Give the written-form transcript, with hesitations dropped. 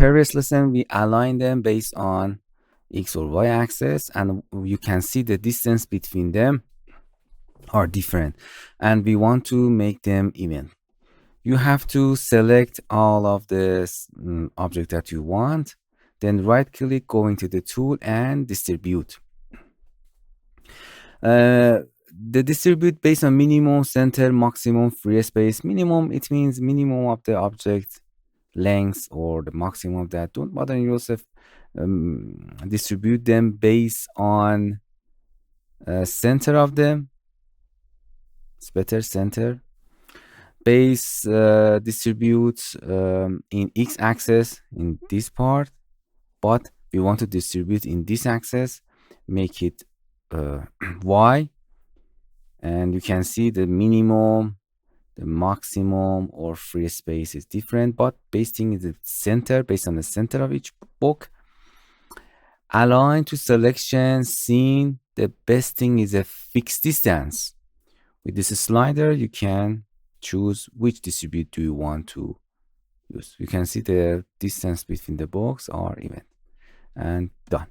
previous lesson, we align them based on X or Y axis, and you can see the distance between them are different, and we want to make them even. You have to select all of this object that you want, then right click, go into the tool and distribute. The distribute based on minimum, center, maximum, free space. Minimum, it means minimum of the object length or the maximum of that. Don't bother yourself. Distribute them based on center of them. It's better center. Base distributes in x-axis in this part, but we want to distribute in this axis, make it y, and you can see the minimum, the maximum, or free space is different, but base thing is the center, based on the center of each book. Align to selection scene, the best thing is a fixed distance. With this slider, you can choose which distribute do you want to use. You can see the distance between the box are even, and done.